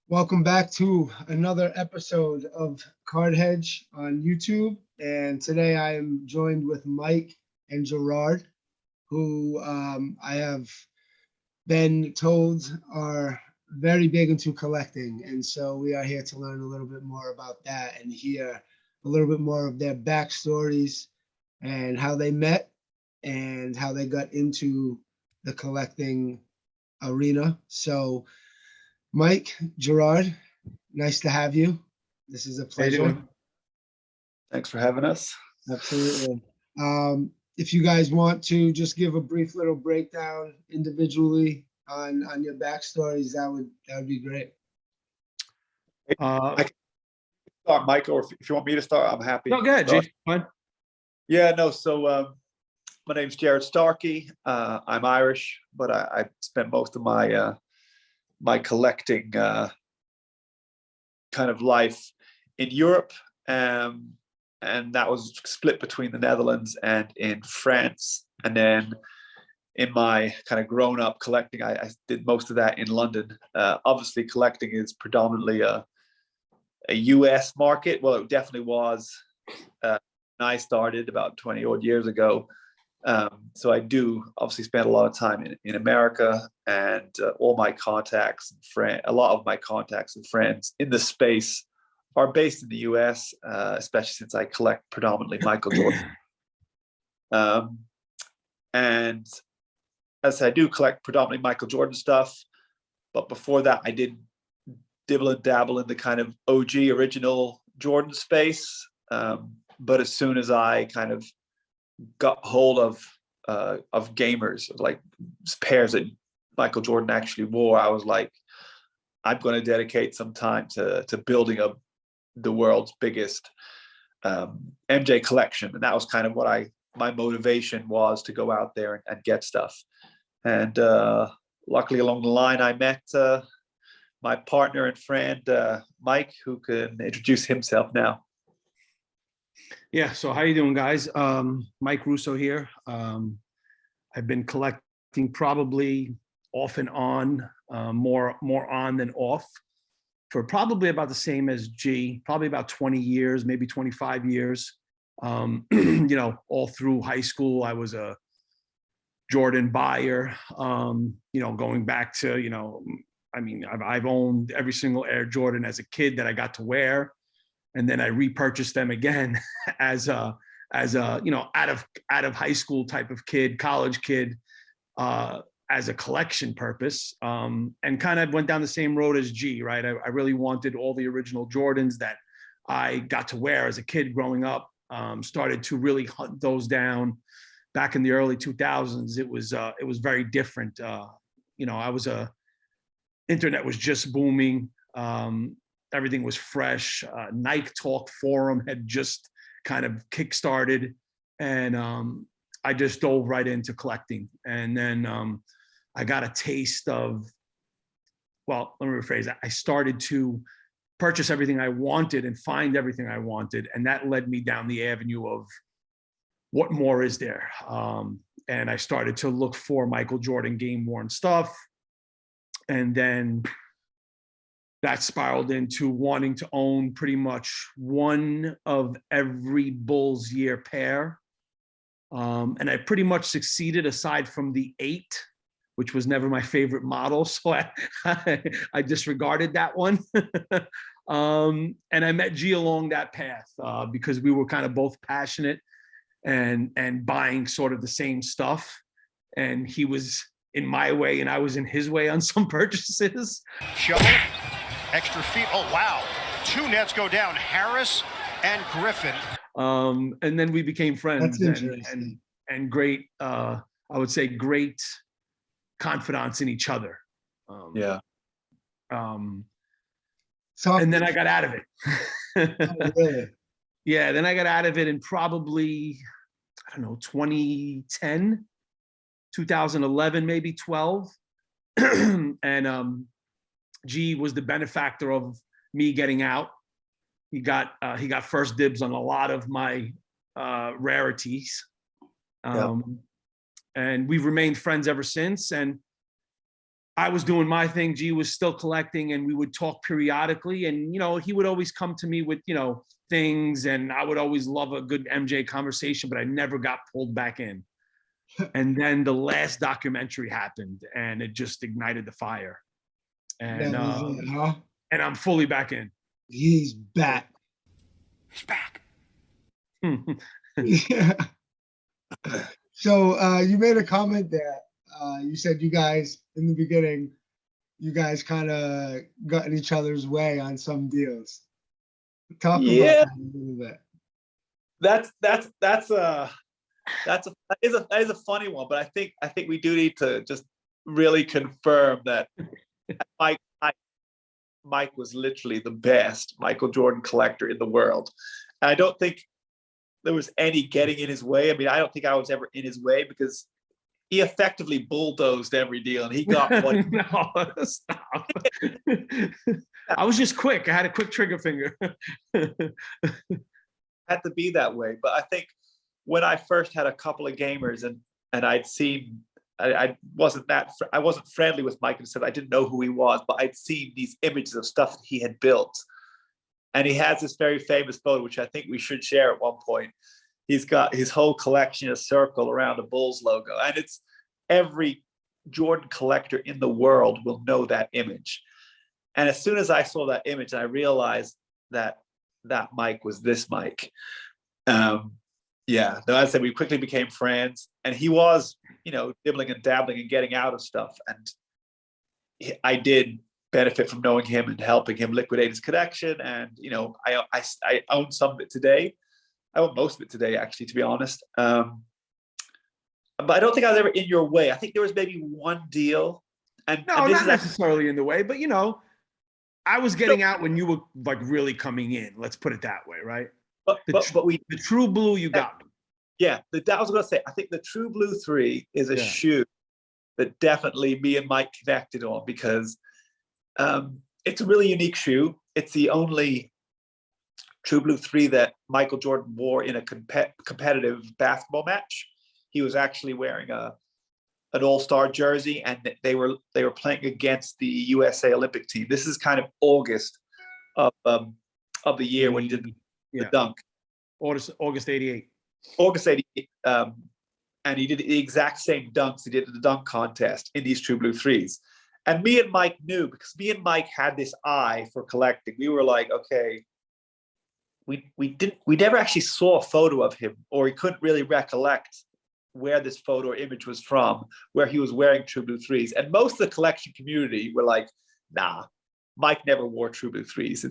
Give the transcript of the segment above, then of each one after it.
Welcome back to another episode of Card Hedge on YouTube. And today I am joined with Mike and Gerard, who I have been told are very big into collecting. And so we are here to learn a little bit more about that and hear a little bit more of their backstories and how they met and how they got into the collecting arena. So Mike, Gerard, nice to have you. This is a How you pleasure. doing? Thanks for having us. Absolutely. If you guys want to just give a brief little breakdown individually on your backstories, that would be great. I can start, Michael, or if you want me to start, I'm happy. No, go ahead, G. Fine. Yeah, no, so my name's Jared Starkey. I'm Irish, but I spent most of my my collecting kind of life in Europe, and that was split between the Netherlands and in France. And then in my kind of grown-up collecting, I did most of that in London. Obviously, collecting is predominantly a US market. Well, it definitely was when I started about 20 odd years ago. So I do obviously spend a lot of time in America, and all my contacts and a lot of my contacts and friends in the space are based in the US, especially since I collect predominantly Michael Jordan. And as I said, I do collect predominantly Michael Jordan stuff, but before that I did dibble and dabble in the kind of OG original Jordan space. But as soon as I kind of got hold of gamers, like pairs that Michael Jordan actually wore, I was like, I'm going to dedicate some time to building up the world's biggest MJ collection. And that was kind of what my motivation was, to go out there and get stuff. And luckily along the line, I met my partner and friend, Mike, who can introduce himself now. Yeah, so how you doing, guys? Mike Russo here. I've been collecting probably off and on, more on than off, for probably about the same as G, probably about 20 years, maybe 25 years. All through high school, I was a Jordan buyer, going back to, I've owned every single Air Jordan as a kid that I got to wear. And then I repurchased them again as a out of high school type of kid, college kid, as a collection purpose, and kind of went down the same road as G, right? I really wanted all the original Jordans that I got to wear as a kid growing up. Started to really hunt those down back in the early 2000s. It was very different. Internet was just booming. Everything was fresh. Nike Talk forum had just kind of kickstarted, and I just dove right into collecting. And then I got a taste of, well, let me rephrase that. I started to purchase everything I wanted and find everything I wanted, and that led me down the avenue of what more is there. And I started to look for Michael Jordan game-worn stuff, and then that spiraled into wanting to own pretty much one of every Bulls year pair. And I pretty much succeeded, aside from the 8, which was never my favorite model. So I disregarded that one. And I met G along that path because we were kind of both passionate and buying sort of the same stuff. And he was in my way and I was in his way on some purchases. Shovel. Extra feet. Oh, wow. 2 nets go down, Harris and Griffin. And then we became friends. That's interesting. And great, I would say great confidants in each other. Yeah. And then I got out of it. Oh, really? Yeah, then I got out of it in probably, 2010, 2011, maybe 12. And G was the benefactor of me getting out. He got first dibs on a lot of my rarities, and we've remained friends ever since. And I was doing my thing. G was still collecting, and we would talk periodically. And, you know, he would always come to me with, you know, things, and I would always love a good MJ conversation, but I never got pulled back in. And then the last documentary happened, and it just ignited the fire. And That was it, huh? and I'm fully back in. He's back. He's back. Yeah. So you made a comment that you said you guys in the beginning, you guys kind of got in each other's way on some deals. Talk about Yeah. that a little bit. That is a funny one, but I think we do need to just really confirm that Mike was literally the best Michael Jordan collector in the world. And I don't think there was any getting in his way. I mean, I don't think I was ever in his way because he effectively bulldozed every deal, and he got what. No, stop. I was just quick. I had a quick trigger finger. Had to be that way. But I think when I first had a couple of gamers and I'd seen, I wasn't friendly with Mike and said I didn't know who he was, but I'd seen these images of stuff that he had built. And he has this very famous photo, which I think we should share at one point. He's got his whole collection, a circle around a Bulls logo. And it's every Jordan collector in the world will know that image. And as soon as I saw that image, I realized that that Mike was this Mike. Yeah, no, as I said, we quickly became friends, and he was, you know, dibbling and dabbling and getting out of stuff. And I did benefit from knowing him and helping him liquidate his collection. And, you know, I own some of it today. I own most of it today, actually, to be honest. But I don't think I was ever in your way. I think there was maybe one deal. And no, not necessarily in the way, but, you know, I was getting out when you were like really coming in. Let's put it that way, right? But the True Blue, you got me. Yeah, that was going to say. I think the True Blue 3 is a shoe that definitely me and Mike connected on because it's a really unique shoe. It's the only True Blue 3 that Michael Jordan wore in a competitive basketball match. He was actually wearing an all-star jersey, and they were playing against the USA Olympic team. This is kind of August of the year when he did the dunk. August 88. August 88. And he did the exact same dunks he did at the dunk contest in these True Blue 3s. And me and Mike knew, because me and Mike had this eye for collecting. We were like, okay, we never actually saw a photo of him, or we couldn't really recollect where this photo or image was from, where he was wearing True Blue 3s. And most of the collection community were like, nah, Mike never wore True Blue 3s.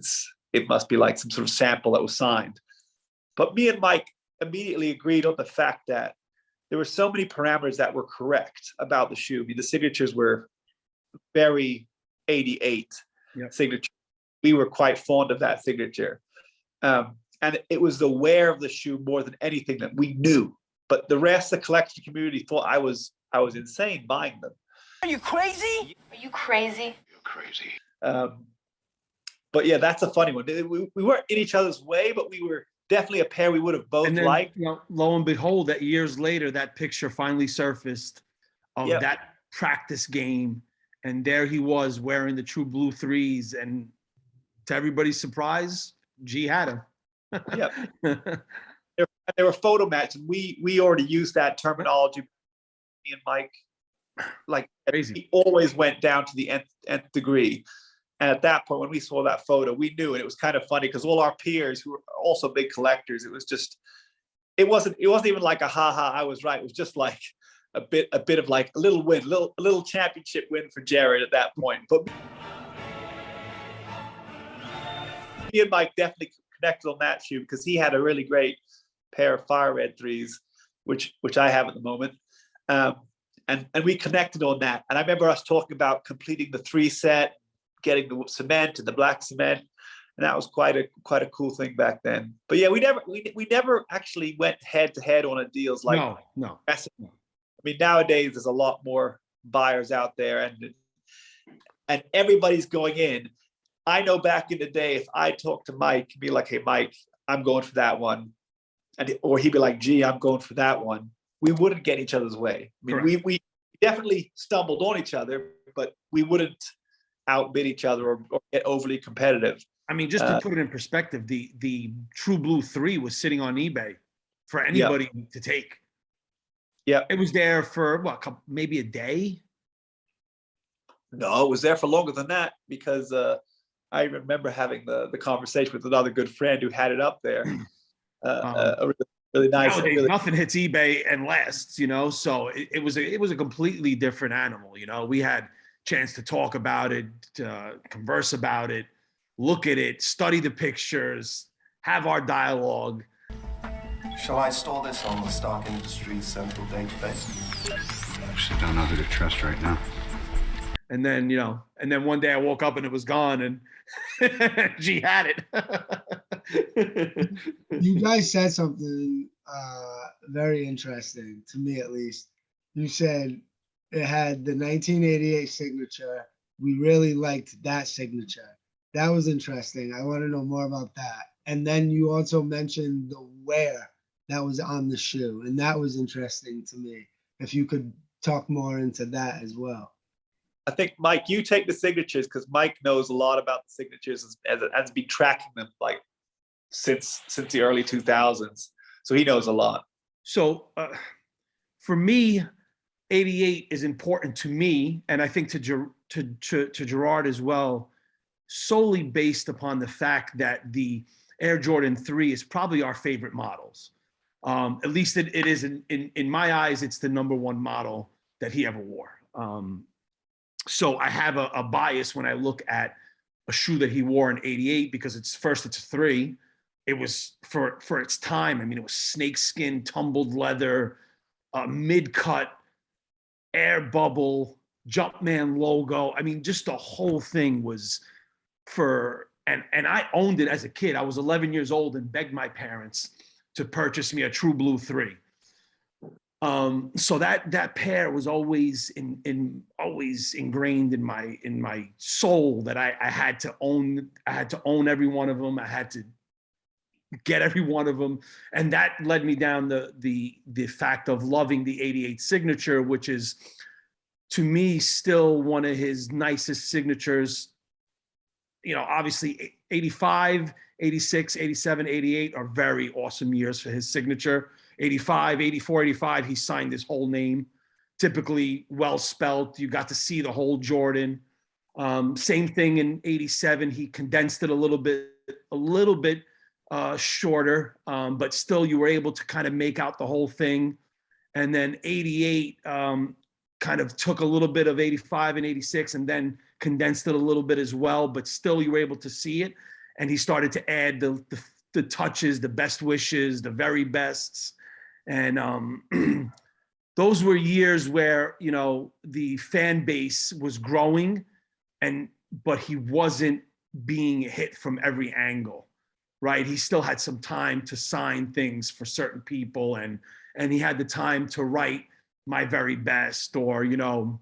It must be like some sort of sample that was signed. But me and Mike immediately agreed on the fact that there were so many parameters that were correct about the shoe. I mean, the signatures were very 88 signature. We were quite fond of that signature. And it was the wear of the shoe more than anything that we knew. But the rest of the collection community thought I was insane buying them. Are you crazy? Are you crazy? You're crazy. But yeah, that's a funny one. We weren't in each other's way, but we were definitely a pair we would have both liked. You know, lo and behold, that years later, that picture finally surfaced of that practice game. And there he was wearing the True Blue 3s. And to everybody's surprise, G had him. Yeah. They were photo match, and we already used that terminology. Me and Mike, like crazy. He always went down to the nth degree. And at that point, when we saw that photo, we knew, and it was kind of funny because all our peers who were also big collectors, it wasn't even like a ha I was right. It was just like a bit of like a little win, a little championship win for Jared at that point. But me and Mike definitely connected on that shoe because he had a really great pair of fire red 3s, which I have at the moment. And we connected on that. And I remember us talking about completing the 3 set, getting the cement and the black cement. And that was quite a cool thing back then. But yeah, we never actually went head to head on a deals like no. I mean, nowadays there's a lot more buyers out there, and everybody's going in. I know back in the day, if I talked to Mike, be like, hey, Mike, I'm going for that one. Or he'd be like, gee, I'm going for that one. We wouldn't get each other's way. I mean, we definitely stumbled on each other, but we wouldn't outbid each other or get overly competitive. I mean, just to put it in perspective, the True Blue 3 was sitting on eBay for anybody to take. Yeah. It was there for what, maybe a day? No, it was there for longer than that, because I remember having the conversation with another good friend who had it up there. A really nice. Nowadays, nothing hits eBay and lasts, you know. So it was a completely different animal. You know, we had chance to talk about it, converse about it, look at it, study the pictures, have our dialogue. Shall I store this on the Stark Industries central database? I actually don't know who to trust right now. And then, you know, and then one day I woke up and it was gone, and she had it. You guys said something very interesting to me, at least. You said it had the 1988 signature. We really liked that signature. That was interesting. I want to know more about that. And then you also mentioned the wear that was on the shoe, and that was interesting to me. If you could talk more into that as well. I think, Mike, you take the signatures, because Mike knows a lot about the signatures as been tracking them like since the early 2000s. So he knows a lot. So for me, 88 is important to me, and I think to Gerard as well, solely based upon the fact that the Air Jordan 3 is probably our favorite models. At least it is in my eyes, it's the #1 model that he ever wore. So I have a bias when I look at a shoe that he wore in 88, because it's a 3. It was for its time. I mean, it was snakeskin, tumbled leather, mid-cut, air bubble, Jumpman logo. I mean, just the whole thing was and I owned it as a kid. I was 11 years old and begged my parents to purchase me a True Blue 3. So that pair was always always ingrained in my soul, that I had to own every one of them. I had to get every one of them, and that led me down the fact of loving the 88 signature, which is, to me, still one of his nicest signatures. You know, obviously 85, 86, 87, 88 are very awesome years for his signature. 85, 84, 85, he signed his whole name, typically well spelt. You got to see the whole Jordan. Same thing in 87. He condensed it a little bit shorter, but still you were able to kind of make out the whole thing. And then 88 kind of took a little bit of 85 and 86 and then condensed it a little bit as well, but still you were able to see it. And he started to add the touches, the best wishes, the very bests. And those were years where, you know, the fan base was growing, but he wasn't being hit from every angle, right? He still had some time to sign things for certain people, and he had the time to write my very best, or, you know,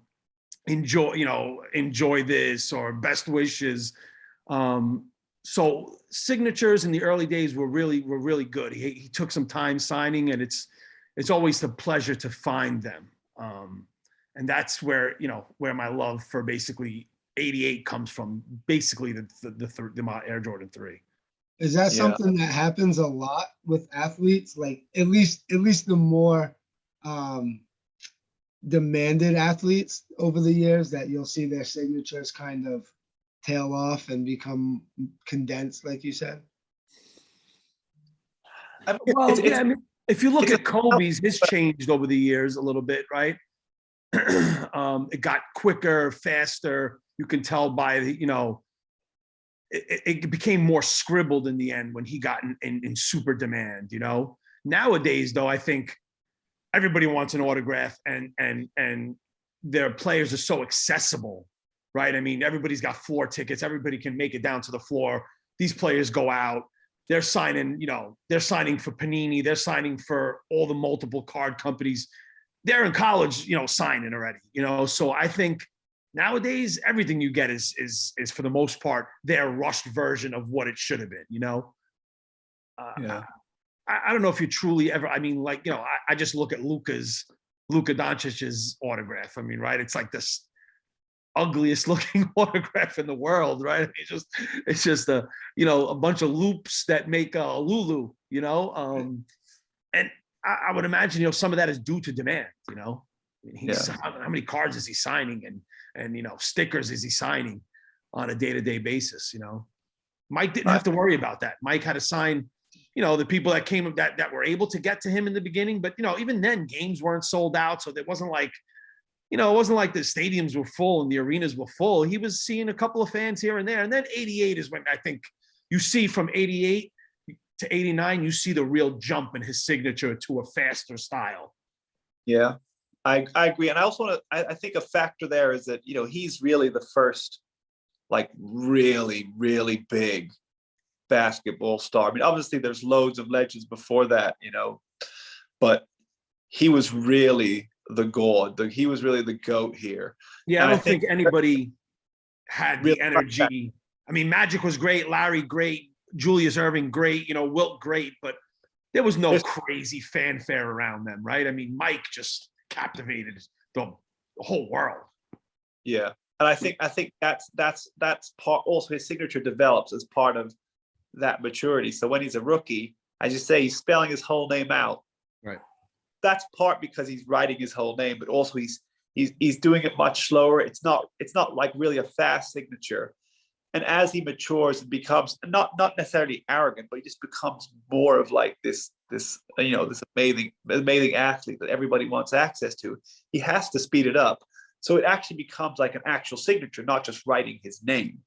enjoy this, or best wishes. So signatures in the early days were really good. He took some time signing, and it's always a pleasure to find them. And that's where my love for basically 88 comes from, basically the Air Jordan 3. Is that something that happens a lot with athletes? Like at least the more demanded athletes over the years, that you'll see their signatures kind of tail off and become condensed, like you said? Well, yeah, I mean, if you look at Kobe's, his changed over the years a little bit, right? It got quicker, faster. You can tell by it became more scribbled in the end when he got in super demand, you know? Nowadays, though, I think everybody wants an autograph, and their players are so accessible, right? I mean, everybody's got floor tickets. Everybody can make it down to the floor. These players go out. They're signing for Panini. They're signing for all the multiple card companies. They're in college, signing already, So I think nowadays everything you get is for the most part their rushed version of what it should have been, Yeah. I don't know if you truly ever. I mean, I just look at Luka Doncic's autograph. I mean, right? It's like this. ugliest looking autograph in the world, right? It's just a, a bunch of loops that make a Lulu, and I would imagine, some of that is due to demand, I mean, how many cards is he signing, and stickers is he signing on a day-to-day basis, Mike didn't have to worry about that. Mike had to sign, the people that came that were able to get to him in the beginning, but even then games weren't sold out, so it wasn't like the stadiums were full and the arenas were full. He was seeing a couple of fans here and there. And then 88 is when I think you see from 88 to 89, you see the real jump in his signature to a faster style. Yeah, I agree. And I also want to, I think a factor there is that, he's really the first, like really, really big basketball star. I mean, obviously there's loads of legends before that, but he was really the god. He was really the GOAT here. Yeah, and I don't think anybody had really the energy. I mean, Magic was great, Larry great, Julius Erving great, Wilt great, but there was no crazy fanfare around them, right? I mean, Mike just captivated the whole world. Yeah, and I think that's part. Also, his signature develops as part of that maturity. So when he's a rookie, as you say, he's spelling his whole name out. Right. That's part because he's writing his whole name, but also he's doing it much slower. It's not like really a fast signature. And as he matures and becomes not necessarily arrogant, but he just becomes more of like this amazing athlete that everybody wants access to, he has to speed it up. So it actually becomes like an actual signature, not just writing his name.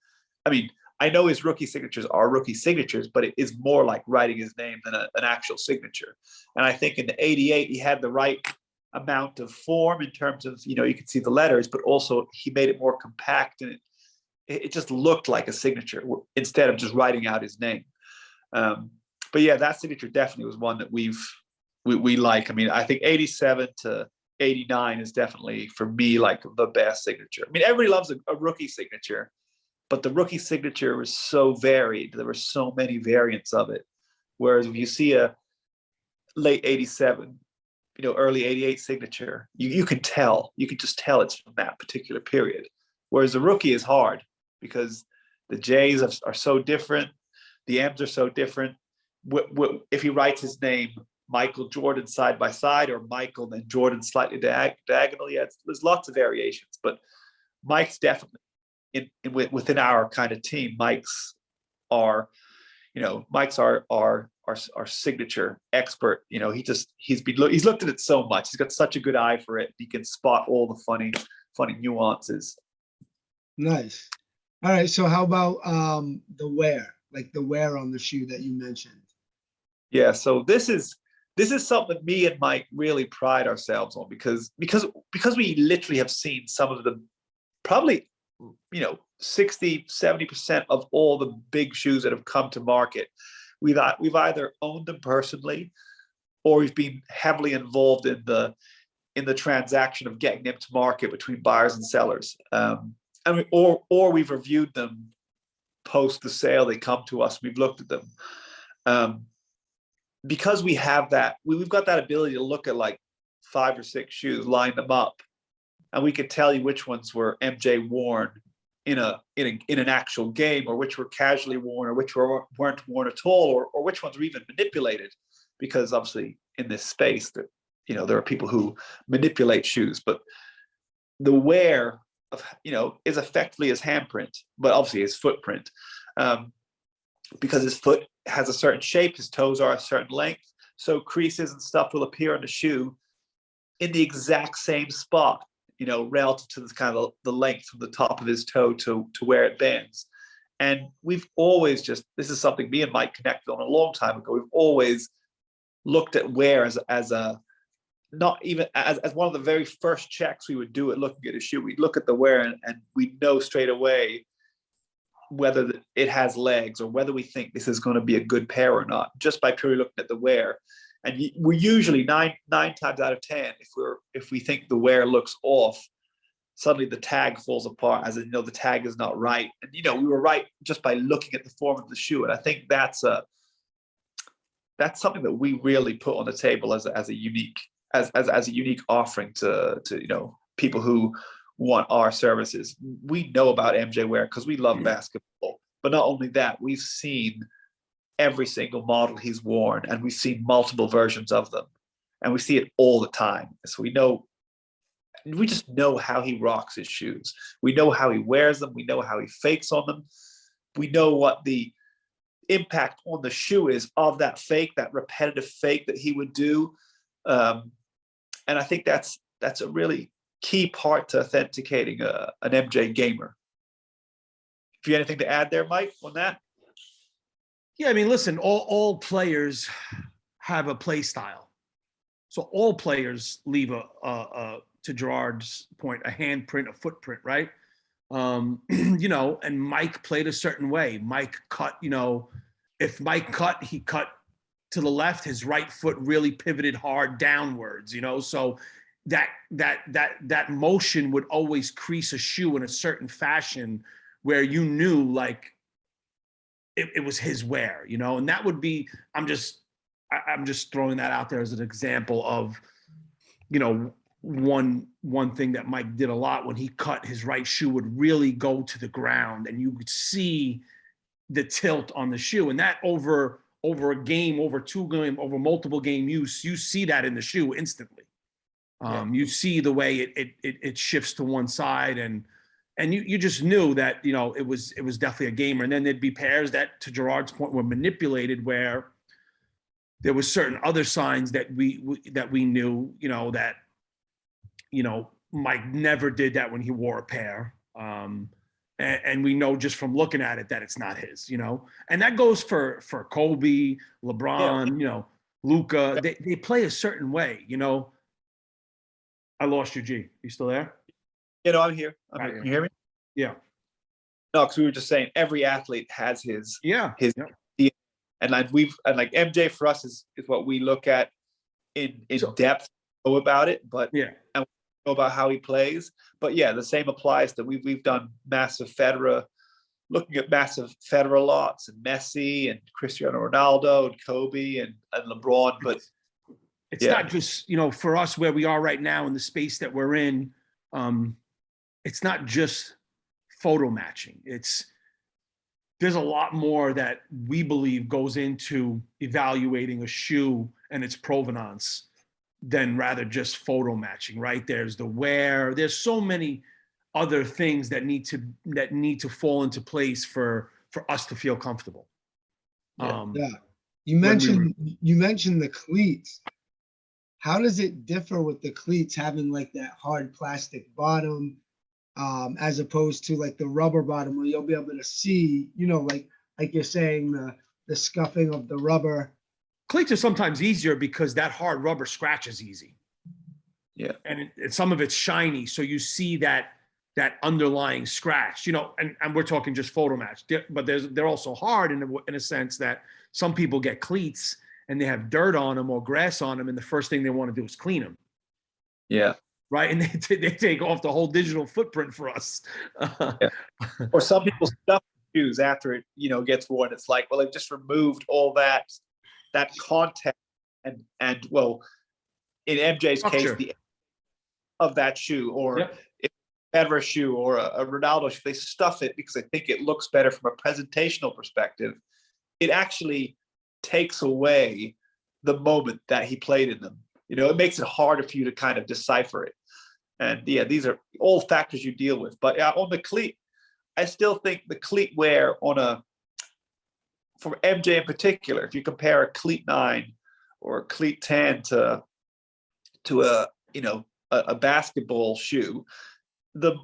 I mean, I know his rookie signatures are rookie signatures, but it is more like writing his name than an actual signature. And I think in the 88, he had the right amount of form in terms of, you could see the letters, but also he made it more compact, and it just looked like a signature instead of just writing out his name. But yeah, that signature definitely was one that we like. I mean, I think 87 to 89 is definitely, for me, like the best signature. I mean, everybody loves a rookie signature, but the rookie signature was so varied. There were so many variants of it. Whereas if you see a late 87, early 88 signature, you can just tell it's from that particular period. Whereas the rookie is hard because the J's are so different. The M's are so different. If he writes his name, Michael Jordan side by side, or Michael then Jordan slightly diagonal, there's lots of variations, but Mike's definitely within our kind of team. Mike's our signature expert. He's looked at it so much. He's got such a good eye for it. He can spot all the funny nuances. Nice. All right. So how about the wear, like the wear on the shoe that you mentioned? Yeah. So this is something me and Mike really pride ourselves on because we literally have seen some of the probably 60-70% of all the big shoes that have come to market. We've either owned them personally, or we've been heavily involved in the transaction of getting them to market between buyers and sellers. Or we've reviewed them post the sale. They come to us, we've looked at them. Because we have that, we've got that ability to look at like 5 or 6 shoes, line them up, and we could tell you which ones were MJ worn in an actual game, or which were casually worn, or which weren't worn at all, or which ones were even manipulated. Because obviously in this space that there are people who manipulate shoes, but the wear of is effectively his handprint, but obviously his footprint, because his foot has a certain shape, his toes are a certain length, so creases and stuff will appear on the shoe in the exact same spot, relative to the kind of the length from the top of his toe to where it bends. And we've always this is something me and Mike connected on a long time ago. We've always looked at wear as not even as one of the very first checks we would do at looking at a shoe. We'd look at the wear and we know straight away whether it has legs, or whether we think this is going to be a good pair or not, just by purely looking at the wear. And we're usually nine times out of 10, if we think the wear looks off, suddenly the tag falls apart, as in, the tag is not right. And we were right just by looking at the form of the shoe. And I think that's something that we really put on the table as a unique offering to people who want our services. We know about MJ wear because we love basketball. But not only that, we've seen every single model he's worn, and we've seen multiple versions of them, and we see it all the time. So we just know how he rocks his shoes. We know how he wears them. We know how he fakes on them. We know what the impact on the shoe is of that fake, that repetitive fake that he would do. And I think that's a really key part to authenticating an MJ gamer. If you have anything to add there, Mike, on that? Yeah, I mean, listen, all players have a play style. So all players leave to Gerard's point, a handprint, a footprint, right? You know, and Mike played a certain way. Mike cut, you know, if Mike cut, he cut to the left, his right foot really pivoted hard downwards, you know? So that motion would always crease a shoe in a certain fashion where you knew like it was his wear, you know? And that would be, I'm just throwing that out there as an example of, you know, one thing that Mike did a lot. When he cut, his right shoe would really go to the ground, and you could see the tilt on the shoe. And that over a game, over multiple game use, you see that in the shoe instantly. You see the way it shifts to one side, and you just knew that, you know, it was definitely a gamer. And then there'd be pairs that, to Gerard's point, were manipulated, where there was certain other signs that we knew, you know, that, you know, Mike never did that when he wore a pair. And we know just from looking at it that it's not his, you know, and that goes for Kobe, LeBron, you know, Luka. They play a certain way, you know. I lost you, G. You still there? You know, I'm here. Can you hear me? Yeah. No, because we were just saying every athlete has his Yeah. and like MJ for us is what we look at in depth, know about it, but yeah, and we know about how he plays. But yeah, the same applies to we've done massive Federer, looking at massive Federer lots, and Messi and Cristiano Ronaldo and Kobe and LeBron. But it's not just, you know, for us where we are right now in the space that we're in, it's not just photo matching. There's a lot more that we believe goes into evaluating a shoe and its provenance than rather just photo matching, right? There's the wear. There's so many other things that need to fall into place for us to feel comfortable. Yeah. You mentioned the cleats. How does it differ with the cleats having like that hard plastic bottom, as opposed to like the rubber bottom where you'll be able to see, you know, like you're saying, the scuffing of the rubber? Cleats are sometimes easier because that hard rubber scratches easy. Yeah. And some of it's shiny, so you see that underlying scratch, you know, and we're talking just photo match, but they're also hard in a sense that some people get cleats and they have dirt on them or grass on them, and the first thing they want to do is clean them. Yeah. Right. And they take off the whole digital footprint for us. Yeah. Or some people stuff shoes after it, you know, gets worn. It's like, well, they've just removed all that contact and well, in MJ's case, the of that shoe, or if ever a shoe or a Ronaldo shoe, they stuff it because they think it looks better from a presentational perspective. It actually takes away the moment that he played in them. You know, it makes it harder for you to kind of decipher it. And yeah, these are all factors you deal with. But on the cleat, I still think the cleat wear for MJ in particular, if you compare a cleat 9 or a cleat 10 to a, you know, a basketball shoe, the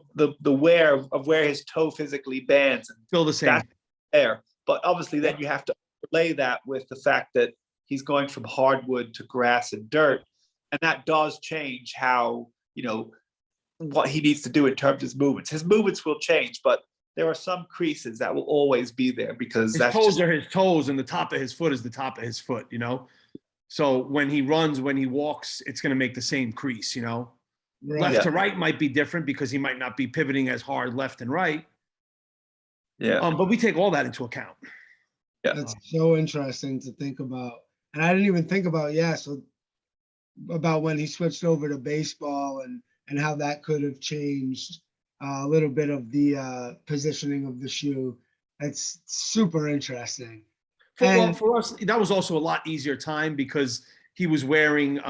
wear of where his toe physically bends and still the same there. But obviously then you have to overlay that with the fact that he's going from hardwood to grass and dirt. And that does change how, you know, what he needs to do in terms of his movements. His movements will change, but there are some creases that will always be there because his toes are his toes and the top of his foot is the top of his foot, you know? So when he runs, when he walks, it's going to make the same crease, you know? Right. Left to right might be different because he might not be pivoting as hard left and right. Yeah. But we take all that into account. Yeah. That's so interesting to think about. And I didn't even think about, about when he switched over to baseball and how that could have changed a little bit of the positioning of the shoe. It's super interesting. Well, And for us, that was also a lot easier time because he was wearing.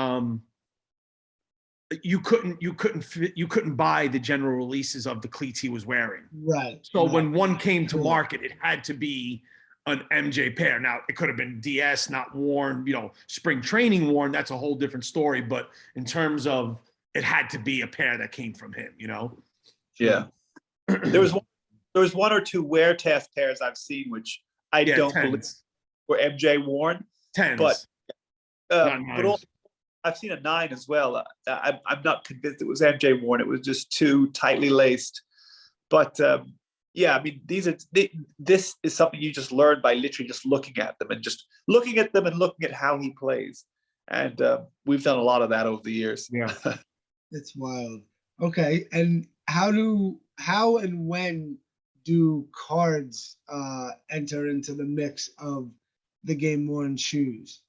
You couldn't buy the general releases of the cleats he was wearing. right. So right. when one came to Cool. market, it had to be an MJ pair. Now it could have been DS, not worn, spring training worn. That's a whole different story. But in terms of, it had to be a pair that came from him. Yeah. There was one or two wear test pairs I've seen, which I Yeah, don't believe tens, were MJ worn, tens, but not but all, nines. I've seen a 9 as well. I'm not convinced it was MJ worn. It was just too tightly laced. But yeah, I mean, this is something you just learn by literally just looking at them and looking at how he plays. And we've done a lot of that over the years. Yeah. It's wild. Okay, and how and when do cards enter into the mix of the game worn shoes?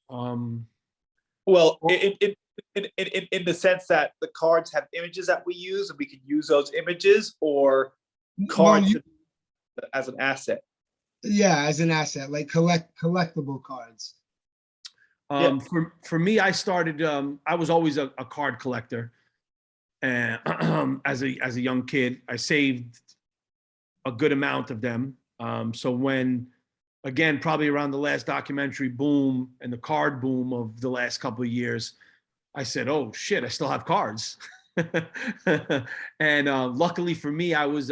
Well, in the sense that the cards have images that we use and we can use those images, or Well, cards as an asset. yeah, as an asset, like collectible cards. Yeah. For me, I started. I was always a card collector, and as a young kid, I saved a good amount of them. So when, again, probably around the last documentary boom and the card boom of the last couple of years, I said, "Oh shit, I still have cards." And luckily for me, I was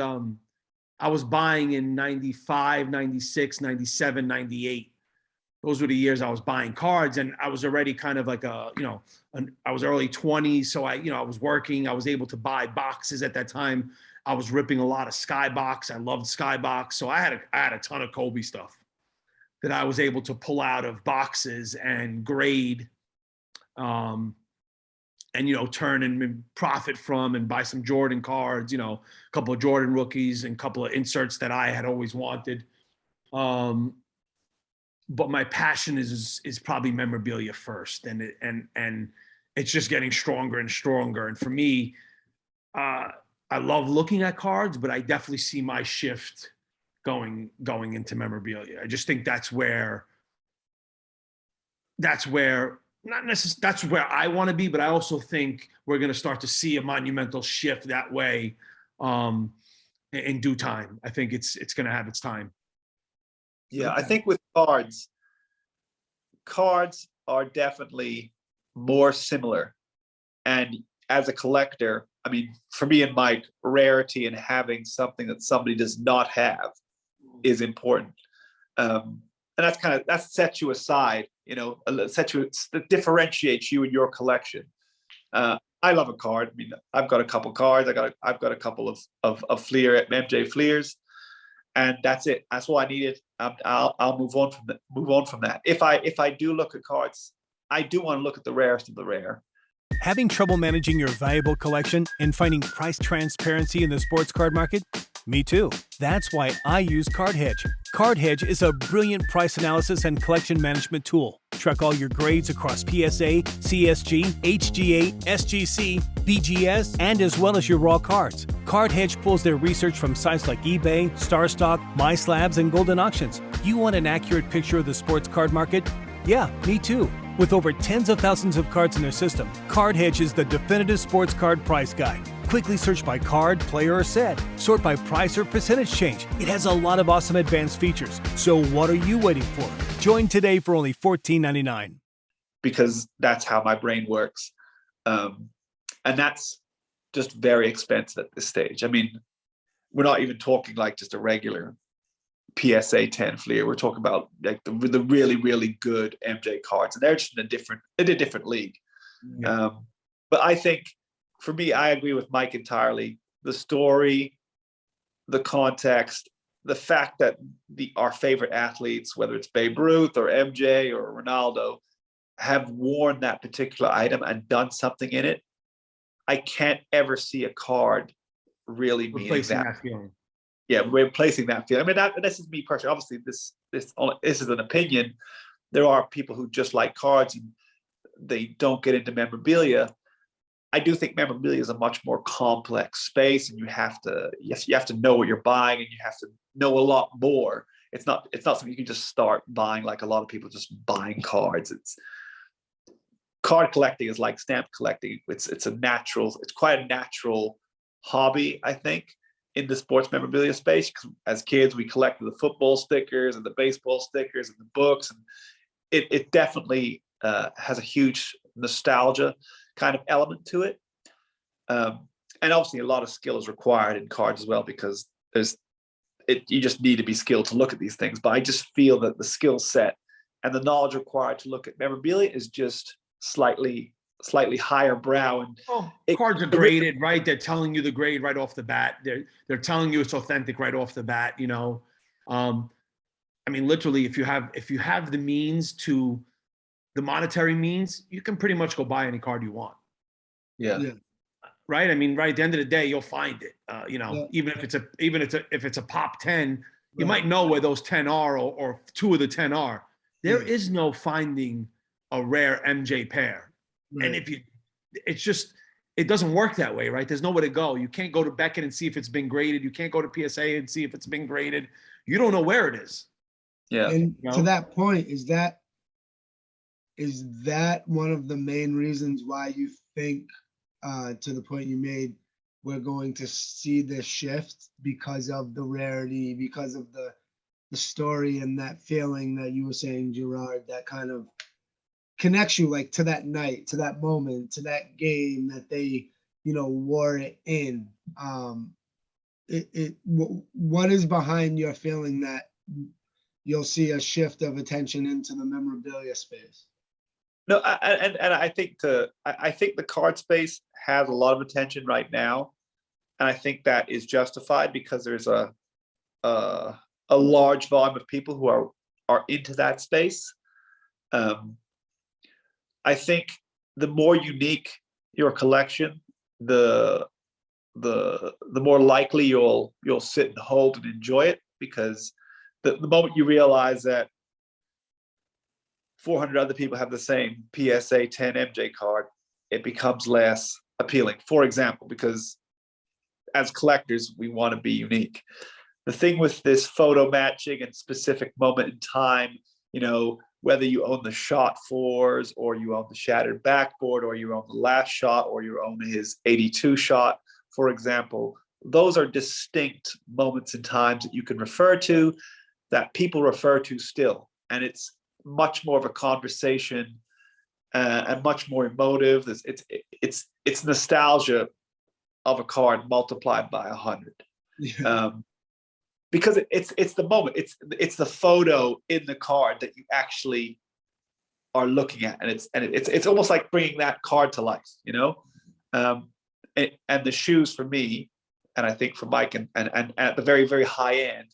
buying in 95, 96, 97, 98. Those were the years I was buying cards, and I was already kind of like I was early 20s. So I was working, I was able to buy boxes at that time. I was ripping a lot of Skybox. I loved Skybox. So I had a ton of Kobe stuff that I was able to pull out of boxes and grade, and turn and profit from, and buy some Jordan cards, a couple of Jordan rookies and a couple of inserts that I had always wanted. But my passion is probably memorabilia first, and it's just getting stronger and stronger. And for me, I love looking at cards, but I definitely see my shift going into memorabilia. I just think that's where not necessarily that's where I want to be, but I also think we're going to start to see a monumental shift that way in due time. I think it's going to have its time. Yeah, I think with cards are definitely more similar. And as a collector, I mean, for me and Mike, rarity and having something that somebody does not have is important. And that sets you aside, that differentiates you and your collection. I love a card. I mean, I've got a couple cards. I've got a couple of Fleer MJ Fleers, and that's it. That's all I needed. I'll move on from that. If I do look at cards, I do want to look at the rarest of the rare. Having trouble managing your valuable collection and finding price transparency in the sports card market? Me too. That's why I use CardHedge. CardHedge is a brilliant price analysis and collection management tool. Track all your grades across PSA, CSG, HGA, SGC, BGS, and as well as your raw cards. CardHedge pulls their research from sites like eBay, StarStock, MySlabs, and Golden Auctions. You want an accurate picture of the sports card market? Yeah, me too. With over tens of thousands of cards in their system, CardHedge is the definitive sports card price guide. Quickly search by card, player, or set. Sort by price or percentage change. It has a lot of awesome advanced features. So what are you waiting for? Join today for only $14.99. Because that's how my brain works. And that's just very expensive at this stage. I mean, we're not even talking like just a regular PSA 10 Fleer. We're talking about like the really, really good MJ cards, and they're just in a different league. Yeah. But I think for me, I agree with Mike entirely. The story, the context, the fact that our favorite athletes, whether it's Babe Ruth or MJ or Ronaldo, have worn that particular item and done something in it. I can't ever see a card really meaning that feeling. Yeah, replacing that feeling. I mean, this is me personally. Obviously, this is an opinion. There are people who just like cards and they don't get into memorabilia. I do think memorabilia is a much more complex space, and you have to know what you're buying, and you have to know a lot more. It's not something you can just start buying like a lot of people just buying cards. It's card collecting is like stamp collecting. It's quite a natural hobby, I think, in the sports memorabilia space. As kids, we collected the football stickers and the baseball stickers and the books, and it definitely has a huge nostalgia kind of element to it. And obviously a lot of skill is required in cards as well, because you just need to be skilled to look at these things. But I just feel that the skill set and the knowledge required to look at memorabilia is just slightly higher brow. And Cards are graded, right? They're telling you the grade right off the bat. They're telling you it's authentic right off the bat. You know, I mean, literally, if you have the means to, the monetary means, you can pretty much go buy any card you want. yeah. Right. I mean, right at the end of the day, you'll find it. You know, Yeah. even if it's a pop 10, you Right. might know where those 10 are, or two of the 10 are. There Yeah. is no finding a rare MJ pair. And Right. it doesn't work that way, right? There's nowhere to go. You can't go to Beckett and see if it's been graded. You can't go to PSA and see if it's been graded. You don't know where it is. Yeah. And You to know? that point, is that one of the main reasons why you think, to the point you made, we're going to see this shift because of the rarity, because of the story and that feeling that you were saying, Gerard, that kind of connects you like to that night, to that moment, to that game that they, wore it in. What is behind your feeling that you'll see a shift of attention into the memorabilia space? No, I think the card space has a lot of attention right now, and I think that is justified because there's a large volume of people who are into that space. I think the more unique your collection, the more likely you'll sit and hold and enjoy it, because the moment you realize that 400 other people have the same PSA 10 MJ card, it becomes less appealing. For example, because as collectors, we want to be unique. The thing with this photo matching and specific moment in time, whether you own the shot fours, or you own the shattered backboard, or you own the last shot, or you own his 82 shot, for example, those are distinct moments in times that you can refer to, that people refer to still. And it's much more of a conversation, and much more emotive. It's nostalgia of a card multiplied by 100. Yeah. Because it's the moment, it's the photo in the card that you actually are looking at, and it's almost like bringing that card to life, and the shoes for me, and I think for Mike, and at the very, very high end,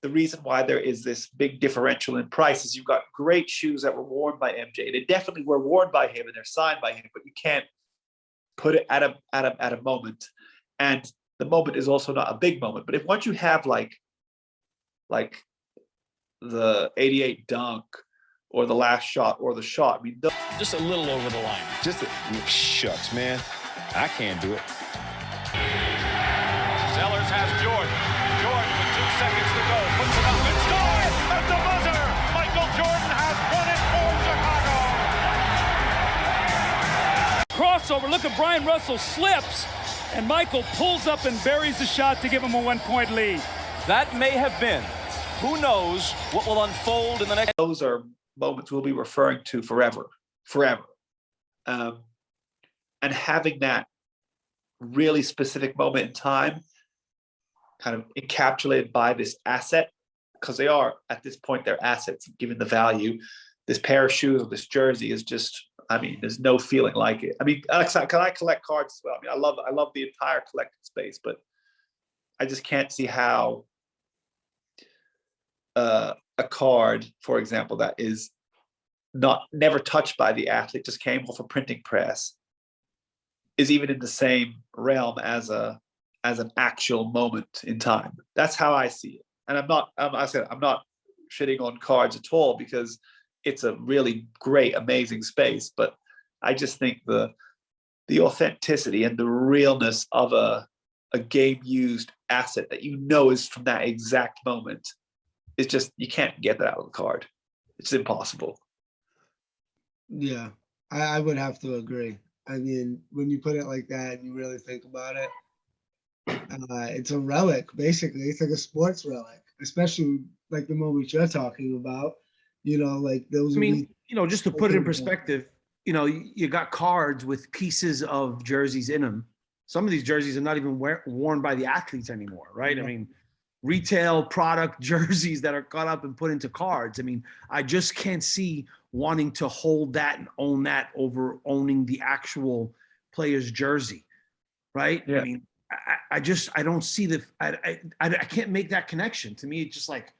the reason why there is this big differential in price is you've got great shoes that were worn by MJ. They definitely were worn by him and they're signed by him, but you can't put it at a moment. And the moment is also not a big moment. But if once you have like the 88 dunk, or the last shot, or the shot, I mean, just a little over the line. Shucks, man. I can't do it. Sellers has Jordan. Jordan with 2 seconds to go. Puts it up and scores at the buzzer. Michael Jordan has won it for Chicago. Crossover. Look at Brian Russell slips, and Michael pulls up and buries the shot to give him a 1-point lead. That may have been. Who knows what will unfold in the next. those are moments we'll be referring to forever. And having that really specific moment in time kind of encapsulated by this asset, because they are, at this point, they're assets, given the value. This pair of shoes or this jersey is just, there's no feeling like it. Alexa, can I collect cards as well? I love the entire collecting space, but I just can't see how a card, for example, that is never touched by the athlete, just came off a printing press, is even in the same realm as an actual moment in time. That's how I see it. And I'm not shitting on cards at all, because it's a really great, amazing space. But I just think the the authenticity and the realness of a game used asset that you know is from that exact moment. It's just, you can't get that out of the card. It's impossible. Yeah, I would have to agree. I mean, when you put it like that and you really think about it, it's a relic, basically. It's like a sports relic, especially like the moments you're talking about. Like those. I mean, just to put it in perspective, you got cards with pieces of jerseys in them. Some of these jerseys are not even worn by the athletes anymore, right? Yeah. I mean, retail product jerseys that are cut up and put into cards. I mean, I just can't see wanting to hold that and own that over owning the actual player's jersey, right? Yeah. I mean, I don't see I can't make that connection. To me, it's just like,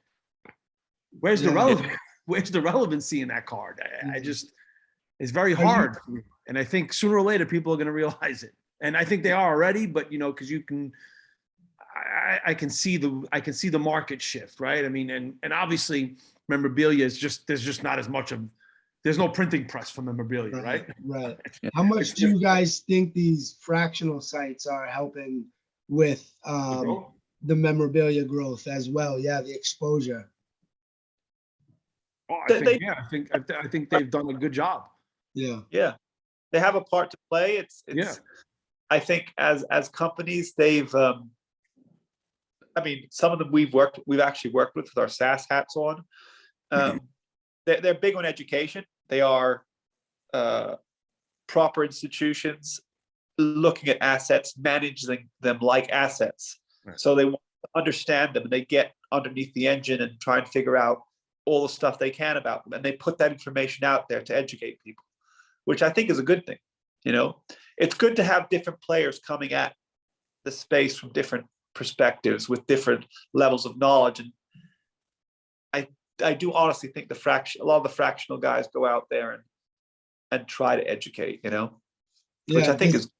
where's the relevance? Where's the relevancy in that card? It's very hard for me. And I think sooner or later people are going to realize it. And I think they are already, but because you can, I can see the market shift, right? I mean, and obviously memorabilia is there's just not as much of, there's no printing press for memorabilia, right? Right. How much do you guys think these fractional sites are helping with the memorabilia growth as well? Yeah, the exposure. Oh, I think they've done a good job. Yeah. Yeah, they have a part to play. It's I think as companies, they've I mean, some of them we've actually worked with our SaaS hats on. They're big on education. They are proper institutions looking at assets, managing them like assets. Right. So they want to understand them, and they get underneath the engine and try and figure out all the stuff they can about them, and they put that information out there to educate people, which I think is a good thing. It's good to have different players coming at the space from different perspectives with different levels of knowledge. And I do honestly think a lot of the fractional guys go out there and try to educate, which I think is.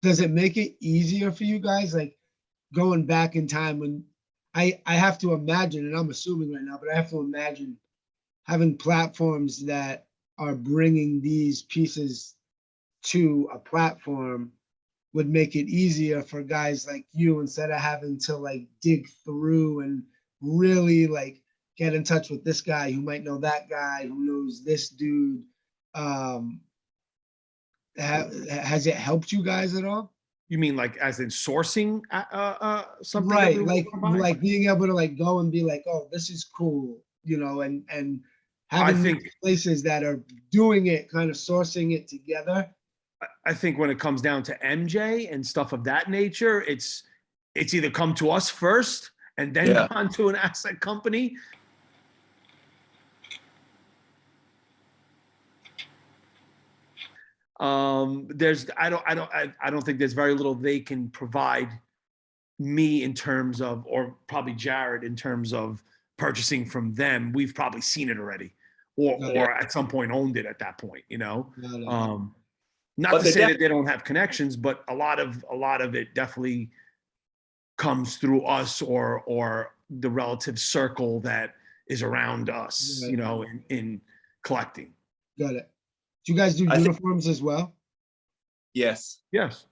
Does it make it easier for you guys? Like going back in time when I have to imagine, and I'm assuming right now, but I have to imagine having platforms that are bringing these pieces to a platform would make it easier for guys like you, instead of having to like dig through and really like get in touch with this guy who might know that guy who knows this dude. Has it helped you guys at all? You mean like as in sourcing something? Right, like being able to like go and be like, oh, this is cool, and having places that are doing it, kind of sourcing it together. I think when it comes down to MJ and stuff of that nature, it's either come to us first and then gone to an asset company. I don't think there's very little they can provide me in terms of, or probably Jared in terms of purchasing from them. We've probably seen it already, or at some point owned it at that point, Not to say that they don't have connections, but a lot of it definitely comes through us or the relative circle that is around us, in collecting. Got it. Do you guys do uniforms as well? Yes. Yes.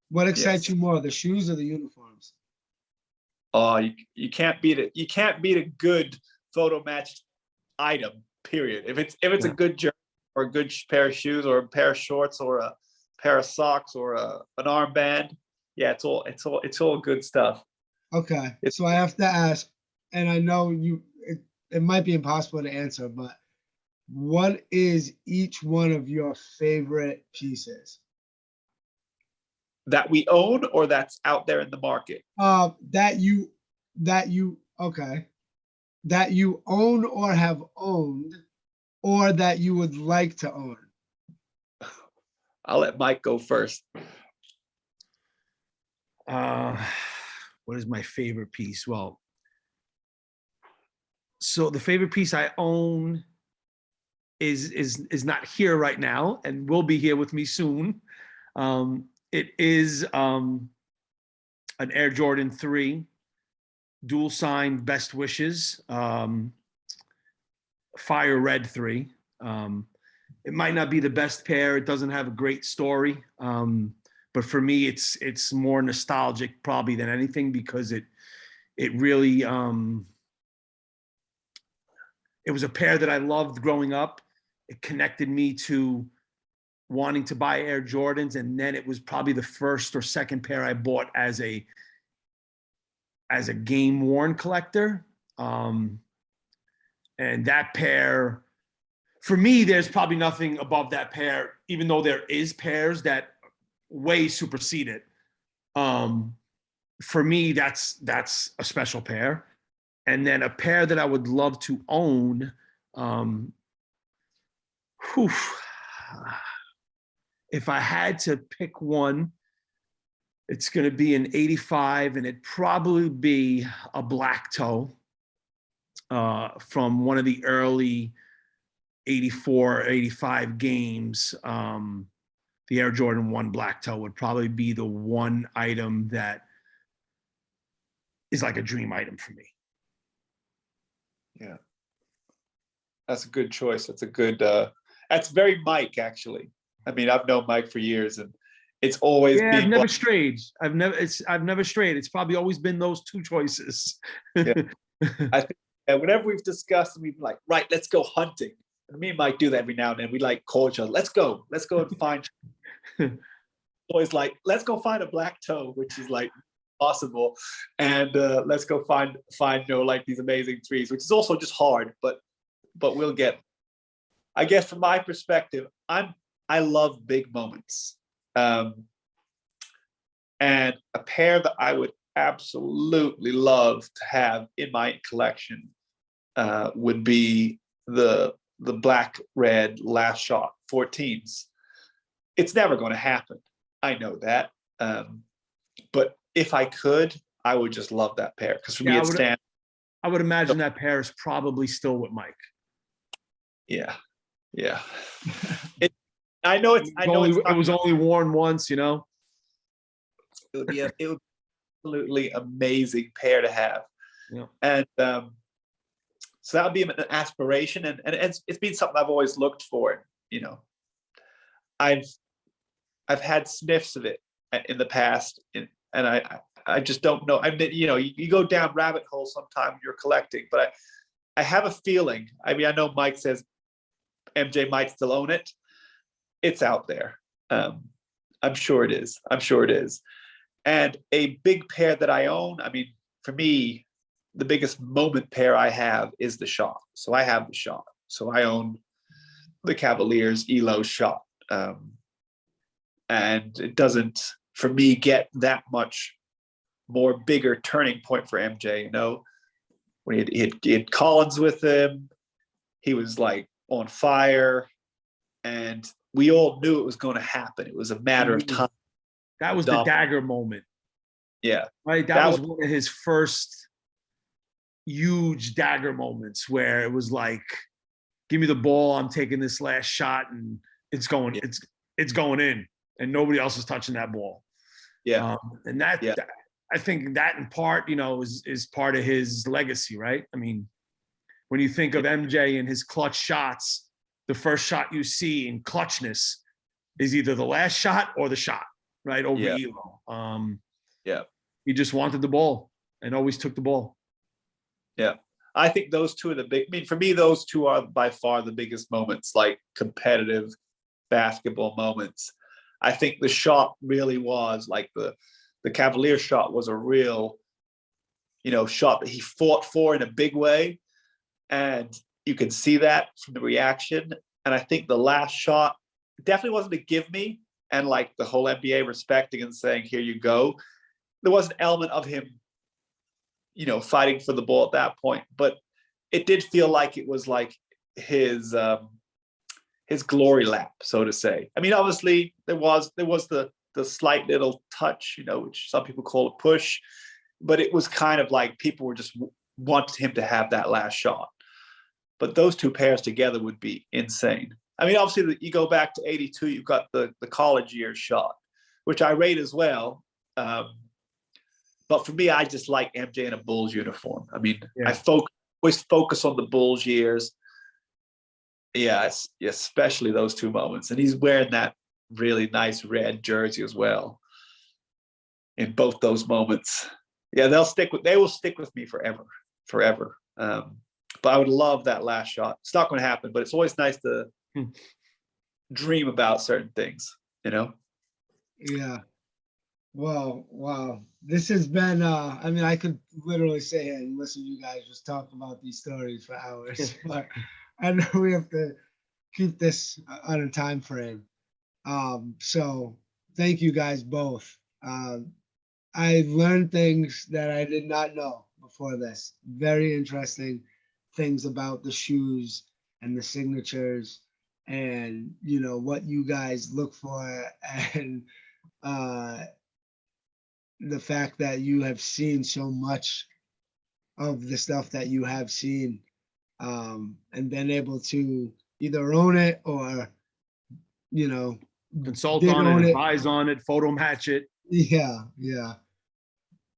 What excites you more, the shoes or the uniforms? Oh, you can't beat it. You can't beat a good photo matched item, period. If it's a good jersey or a good pair of shoes or a pair of shorts or a pair of socks or an armband, it's all good stuff. Okay. So I have to ask, and I know it might be impossible to answer, but what is each one of your favorite pieces? That we own or that's out there in the market? That you own or have owned, or that you would like to own. I'll let Mike go first. What is my favorite piece? Well, so the favorite piece I own is not here right now and will be here with me soon. It is an Air Jordan 3, dual signed best wishes, fire red 3. it might not be the best pair. It doesn't have a great story. But for me, it's more nostalgic probably than anything, because it really, it was a pair that I loved growing up. It connected me to wanting to buy Air Jordans. And then it was probably the first or second pair I bought as a game worn collector. And that pair, for me, there's probably nothing above that pair, even though there is pairs that way supersede it. For me, that's a special pair. And then a pair that I would love to own. If I had to pick one, it's going to be an 85, and it'd probably be a black toe from one of the early 84, 85 games. The Air Jordan 1 black toe would probably be the one item that is like a dream item for me. Yeah. That's a good choice. That's a good, that's very Mike, actually. I mean, I've known Mike for years, and it's always been. I've never strayed. I've never strayed. It's probably always been those two choices. Yeah. I think whenever we've discussed, we've been like, right, let's go hunting. And me and Mike do that every now and then. We like call each other, let's go and find. Always like, let's go find a black toe, which is like possible, and let's go find like these amazing threes, which is also just hard, but we'll get. I guess from my perspective, I love big moments, and a pair that I would absolutely love to have in my collection would be the black red last shot 14s. It's never going to happen. I know that, but if I could, I would just love that pair, because for me it stands. I would imagine that pair is probably still with Mike. Yeah. I know it's. It was only worn once, you know. It would be absolutely amazing pair to have. Yeah. And so that would be an aspiration, and it's been something I've always looked for. You know, I've had sniffs of it in the past, and I just don't know. I mean, you go down rabbit holes sometimes when you're collecting, but I have a feeling. I mean, I know Mike says MJ might still own it. It's out there. I'm sure it is. And a big pair that I own, I mean, for me, the biggest moment pair I have is the shot. So I have the shot. So I own the Cavaliers Elo shot. And it doesn't, for me, get that much more bigger turning point for MJ, you know? When he had Collins with him, he was like on fire, and we all knew it was going to happen. It was a matter of time. That was the dagger moment. Yeah. Right. That was one of his first huge dagger moments, where it was like, give me the ball, I'm taking this last shot, and it's going in, and nobody else is touching that ball. Yeah. And that I think that in part, is part of his legacy, right? I mean, when you think of MJ and his clutch shots, the first shot you see in clutchness is either the last shot or the shot, right? Over Elo. He just wanted the ball and always took the ball. Yeah. I think those two are for me, those two are by far the biggest moments, like competitive basketball moments. I think the shot really was like the Cavalier shot was a real, shot that he fought for in a big way. And you can see that from the reaction. And I think the last shot definitely wasn't a give me, and like the whole NBA respecting and saying, here you go. There was an element of him, fighting for the ball at that point, but it did feel like it was like his glory lap, so to say. I mean, obviously there was the slight little touch, which some people call a push, but it was kind of like people were just wanted him to have that last shot. But those two pairs together would be insane. I mean, obviously you go back to 82, you've got the college years shot, which I rate as well. But for me, I just like MJ in a Bulls uniform. I mean, I always focus on the Bulls years. Yeah, especially those two moments. And he's wearing that really nice red jersey as well in both those moments. Yeah, they will stick with me forever. But I would love that last shot. It's not going to happen, but it's always nice to dream about certain things, you know? Yeah. Well, wow. This has been, I mean, I could literally sit here and listen to you guys just talk about these stories for hours, but I know we have to keep this on a time frame. So thank you guys both. I learned things that I did not know before this. Very interesting things about the shoes and the signatures and, you know, what you guys look for and the fact that you have seen so much of the stuff that you have seen and been able to either own it or, you know, Consult did on it, own it. advise on it, photo match it. Yeah. Yeah.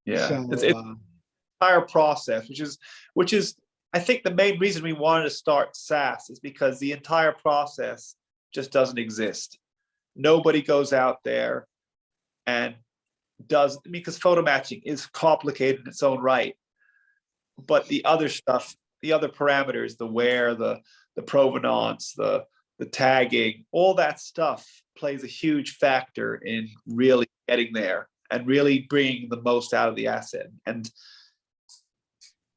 So, It's entire process, which is I think the main reason we wanted to start SAS is because the entire process just doesn't exist. Nobody goes out there and does, because photo matching is complicated in its own right. But the other stuff, the other parameters, the wear, the provenance, the tagging, all that stuff plays a huge factor in really getting there and really bringing the most out of the asset. And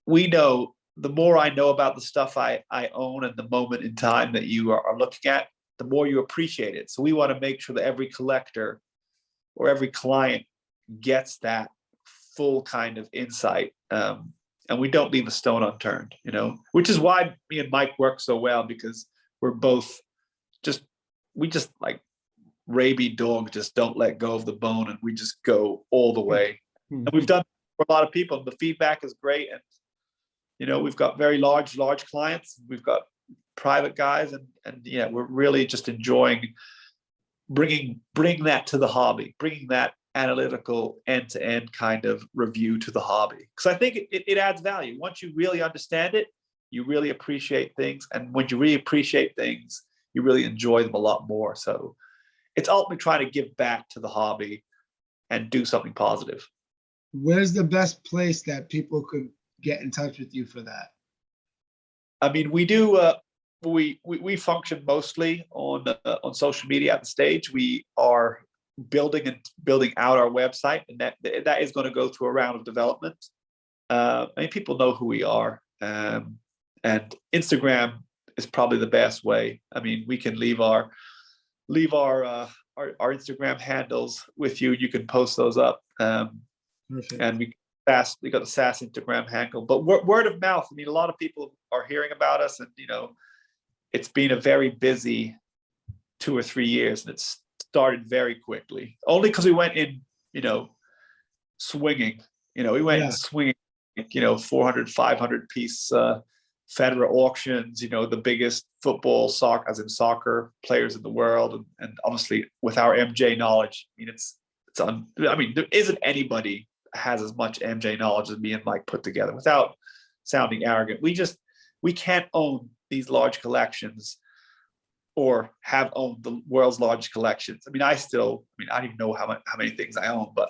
we know, the more I know about the stuff I own and the moment in time that you are looking at, the more you appreciate it. So we want to make sure that every collector or every client gets that full kind of insight. And we don't leave a stone unturned, you know, which is why me and Mike work so well, because we're both we just like rabid dog, just don't let go of the bone, and we just go all the way. And we've done for a lot of people. The feedback is great, and you know, we've got very large clients. We've got private guys, and yeah, we're really just enjoying bringing that to the hobby, bringing that analytical end-to-end kind of review to the hobby, because I think it adds value. Once you really understand it, you really appreciate things, and when you really appreciate things, you really enjoy them a lot more. So it's ultimately trying to give back to the hobby and do something positive. where's the best place that people could get in touch with you for that? I mean, we do. We function mostly on social media at the stage. We are building out our website, and that is going to go through a round of development. I mean, people know who we are, and Instagram is probably the best way. I mean, we can leave our Instagram handles with you. You can post those up, Perfect. and we got the SAS Instagram handle. But word of mouth. I mean, a lot of people are hearing about us, and you know, it's been a very busy 2 or 3 years, and it's started very quickly. Only because we went in, you know, swinging. You know, we went in swinging, you know, 400, 500 piece Federer auctions. You know, the biggest soccer players in the world, and obviously with our MJ knowledge, I mean, there isn't anybody has as much MJ knowledge as me and Mike put together. Without sounding arrogant, we can't own these large collections or have owned the world's largest collections. I mean, I don't even know how many things I own, but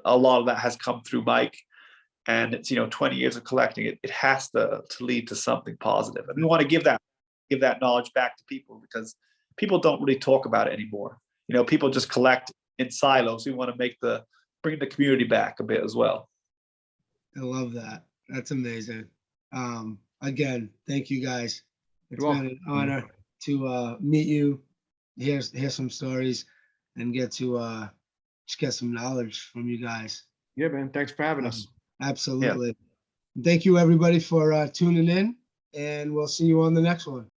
a lot of that has come through Mike, and it's, you know, 20 years of collecting. It has to lead to something positive, and we want to give that knowledge back to people, because people don't really talk about it anymore. You know, people just collect in silos. We want to bring the community back a bit as well. I love that. That's amazing. Again, thank you guys. It's been an honor to meet you, hear some stories, and get to just get some knowledge from you guys. Yeah, man. Thanks for having us. Absolutely. Yeah. Thank you, everybody, for tuning in, and we'll see you on the next one.